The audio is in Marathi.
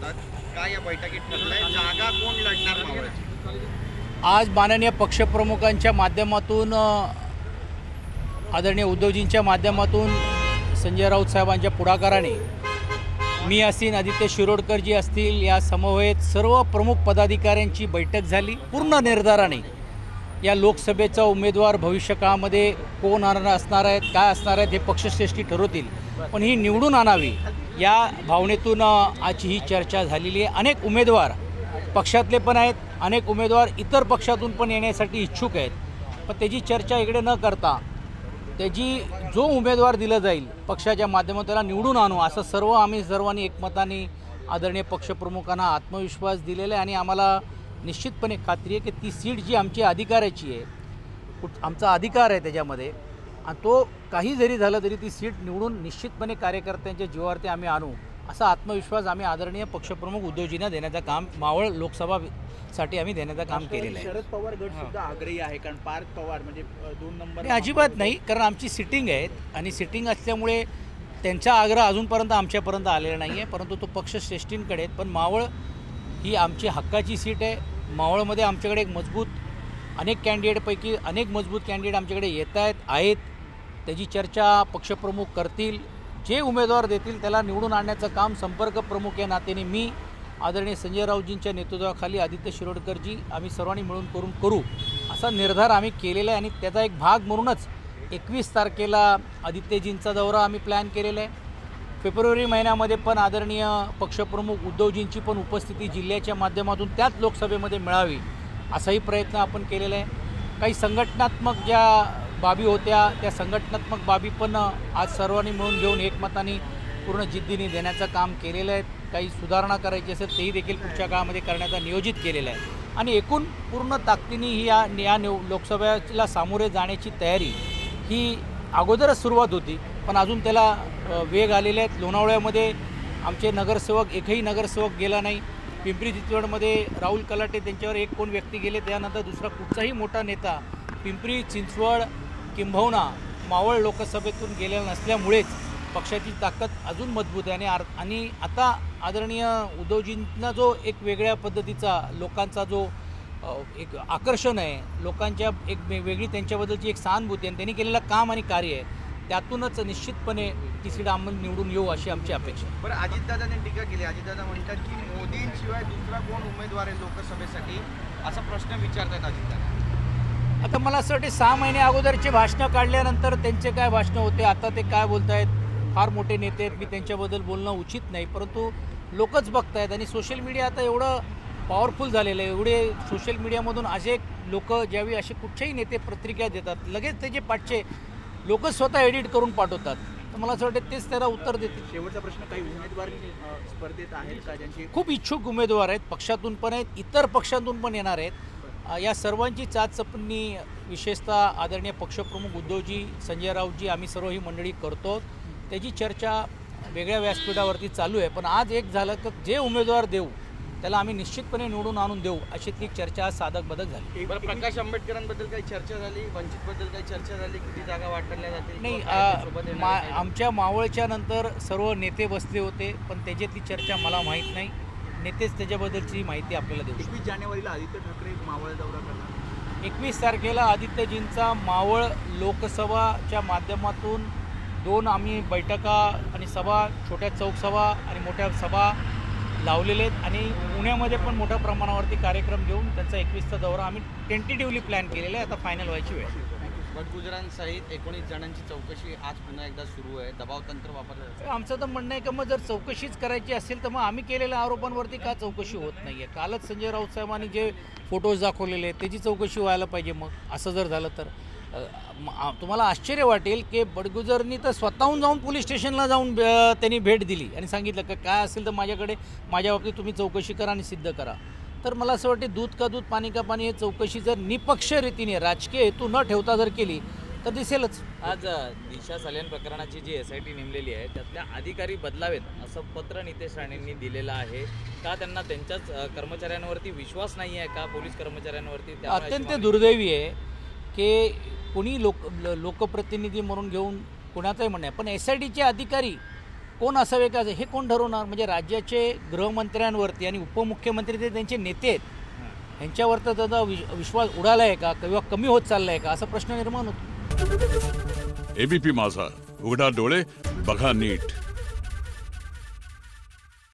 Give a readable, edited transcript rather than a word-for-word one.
होतात. काय या बैठकीत ठरलंय? जागा कोण लढणार मावळची? आज माननीय पक्षप्रमुखांच्या माध्यमातून आदरणीय उद्धवजींच्या माध्यमातून संजय राऊत साहेबांच्या पुढाकाराने मी असतील, आदित्य शिरोडकरजी असतील, या समवेत सर्व प्रमुख पदाधिकाऱ्यांची बैठक झाली. पूर्ण निर्धाराने या लोकसभेचा उमेदवार भविष्यकाळामध्ये कोण असणार आहेत, काय असणार आहेत हे पक्षश्रेष्ठी ठरवतील, पण ही निवडून आणावी या भावनेतून आजची ही चर्चा झालेली आहे. अनेक उमेदवार पक्षातले पण आहेत, अनेक उमेदवार इतर पक्षातून पण येण्यासाठी इच्छुक आहेत, पण त्याची चर्चा इकडे न करता त्याची जो उमेदवार दिला जाईल पक्षाच्या माध्यमातून त्याला निवडून आणू असं आम्ही सर्वांनी एकमताने आदरणीय पक्षप्रमुखांना आत्मविश्वास दिलेला आहे. आणि आम्हाला निश्चितपणे खात्री आहे की ती सीट जी आमची अधिकाराची आहे, आमचा अधिकार आहे त्याच्यामध्ये, आणि तो काही जरी झालं तरी ती सीट निवडून निश्चितपणे कार्यकर्त्यांच्या जीवावरती आम्ही आणू असा आत्मविश्वास आम्ही आदरणीय पक्षप्रमुख उद्धवजींना देण्याचं काम मावळ लोकसभासाठी आम्ही देण्याचं काम केलेलं आहे. शरद पवार गट सुद्धा आग्रही आहे, कारण पार्थ पवार म्हणजे 2 नंबर अजिबात नाही, कारण आमची सिटिंग आहेत आणि सिटिंग असल्यामुळे त्यांचा आग्रह अजूनपर्यंत आमच्यापर्यंत आलेला नाही आहे, परंतु तो पक्षश्रेष्ठींकडे आहेत. पण मावळ ही आमची हक्काची सीट आहे. मावळमध्ये आमच्याकडे एक मजबूत अनेक कॅन्डिडेटपैकी अनेक मजबूत कॅन्डिडेट आमच्याकडे येत आहेत. त्याची चर्चा पक्षप्रमुख करतील. जे उमेदवार देतील त्याला निवडून आणण्याचं काम संपर्क प्रमुख या नात्याने मी आदरणीय संजय राऊतजींच्या नेतृत्वाखाली आदित्य शिरोडकरजी आम्ही सर्वांनी मिळून करू असा निर्धार आम्ही केलेला आहे. आणि त्याचा एक भाग म्हणूनच 21 तारखेला आदित्यजींचा दौरा आम्ही प्लॅन केलेला आहे. फेब्रुवारी महिन्यामध्ये पण आदरणीय पक्षप्रमुख उद्धवजींची पण उपस्थिती जिल्ह्याच्या माध्यमातून त्याच लोकसभेमध्ये मिळावी असाही प्रयत्न आपण केलेला आहे. काही संघटनात्मक ज्या बाबी होत्या त्या संघटनात्मक बाबी पण आज सर्वांनी मिळून घेऊन एकमताने पूर्ण जिद्दीने देण्याचं काम केलेलं आहे. काही सुधारणा करायची असेल तेही देखील पुढच्या काळामध्ये करण्याचा नियोजित केलेला आहे. आणि एकूण पूर्ण ताकदीने ही या लोकसभेला सामोरे जाण्याची तयारी ही अगोदरच सुरुवात होती, पण अजून त्याला वेग आलेले आहेत. लोणावळ्यामध्ये आमचे नगरसेवक एकही नगरसेवक गेला नाही. पिंपरी चिंचवडमध्ये राहुल कलाटे त्यांच्यावर एक कोण व्यक्ती गेले, त्यानंतर दुसरा कुठचाही मोठा नेता पिंपरी चिंचवड किंबहुना मावळ लोकसभेतून गेलेला नसल्यामुळेच पक्षाची ताकद अजून मजबूत आहे. आणि आता आदरणीय उद्धवजींना जो एक वेगळ्या पद्धतीचा लोकांचा जो एक आकर्षण आहे, लोकांच्या एक वेगळी त्यांच्याबद्दलची एक सहानुभूती आणि त्यांनी केलेलं काम आणि कार्य आहे, त्यातूनच निश्चितपणे ती सीट आम्हाला निवडून येऊ अशी आमची अपेक्षा. बरं, अजितदादांनी टीका केली. अजितदादा म्हणतात की मोदींशिवाय दुसरा कोण उमेदवार आहे लोकसभेसाठी असा प्रश्न विचारतात अजितदादा. आता मला असं वाटते 6 महिने अगोदरचे भाषणं काढल्यानंतर त्यांचे काय भाषणं होते, आता ते काय बोलत आहेत, फार मोठे नेते आहेत, मी त्यांच्याबद्दल बोलणं उचित नाही, परंतु लोकच बघत आहेत. आणि सोशल मीडिया आता एवढं पॉवरफुल झालेलं आहे, एवढे सोशल मीडियामधून असे लोक ज्यावेळी असे कुठचेही नेते पत्रिका देतात लगेच त्याचे पाठचे लोक स्वतः एडिट करून पाठवतात. तर मला असं वाटतं तेच त्याला उत्तर देतील. शेवटचा प्रश्न, काही उमेदवार स्पर्धेत आहेत का ज्यांची खूप इच्छुक उमेदवार आहेत, पक्षातून पण आहेत, इतर पक्षातून पण येणार आहेत. या सर्वांची चाचपणी विशेषतः आदरणीय पक्षप्रमुख उद्धवजी, संजय राऊतजी आम्ही सर्व ही मंडळी करतो. त्याची चर्चा वेगळ्या व्यासपीठावरती चालू आहे. पण आज एक झालं की जे उमेदवार देऊ त्याला आम्ही निश्चितपणे निवडून आणून देऊ अशीतली चर्चा आज साधक बदक झाली. बरं, प्रकाश आंबेडकरांबद्दल काही चर्चा झाली, वंचितबद्दल काही चर्चा झाली, किती जागा वाटल्या जातील? नाही, आमच्या मावळच्या नंतर सर्व नेते बसले होते, पण त्याच्यातली चर्चा मला माहीत नाही. नेतेच त्याच्याबद्दलची माहिती आपल्याला देऊ. 21 जानेवारीला आदित्य ठाकरे मावळ दौरा करणार. 21 तारखेला आदित्यजींचा मावळ लोकसभाच्या माध्यमातून 2 आम्ही बैठका आणि सभा, छोट्या चौकसभा आणि मोठ्या सभा लावलेले आहेत. आणि पुण्यामध्ये पण मोठ्या प्रमाणावरती कार्यक्रम घेऊन त्यांचा 21चा दौरा आम्ही टेंटेटिव्हली प्लॅन केलेला आहे. आता फायनल व्हायची वेळ. बडगुजरांसहित 19 जणांची चौकशी आज पुन्हा एकदा सुरू आहे. दबाव तंत्र वापरलं जातं. आमचं तर म्हणणं आहे की मग जर चौकशीच करायची असेल तर मग आम्ही केलेल्या आरोपांवरती का चौकशी होत नाही आहे? कालच संजय राऊत साहेबांनी जे फोटोज दाखवलेले आहेत त्याची चौकशी व्हायला पाहिजे. मग असं जर झालं तर तुम्हाला आश्चर्य वाटेल की बडगुजरनी तर स्वतःहून जाऊन पोलीस स्टेशनला जाऊन त्यांनी भेट दिली आणि सांगितलं का काय असेल तर माझ्या बाबतीत तुम्ही चौकशी करा आणि सिद्ध करा. तर मला असं वाटते दूध का दूध पाणी का पाणी हे चौकशी जर निपक्ष रीतीने राजकीय हेतू न ठेवता जर केली तर दिसेलच. आज दिशा सालियन प्रकरणाची जी SIT नेमलेली आहे त्यातल्या अधिकारी बदलावेत असं पत्र नितेश राणेंनी दिलेलं आहे. का त्यांना त्यांच्याच कर्मचाऱ्यांवरती विश्वास नाही आहे का, पोलीस कर्मचाऱ्यांवरती? अत्यंत दुर्दैवी आहे की कोणी लोकप्रतिनिधी म्हणून घेऊन कोणाचंही म्हणणं आहे, पण SITचे अधिकारी कोण असावे का हे कोण ठरवणार? म्हणजे राज्याचे गृहमंत्र्यांवरती आणि उपमुख्यमंत्री ते त्यांचे नेते आहेत ह्यांच्यावर तर त्याचा विश्वास उडाला आहे का किंवा कमी होत चालला आहे का असा प्रश्न निर्माण होतो. एबीपी माझा, उघडा डोळे बघा नीट.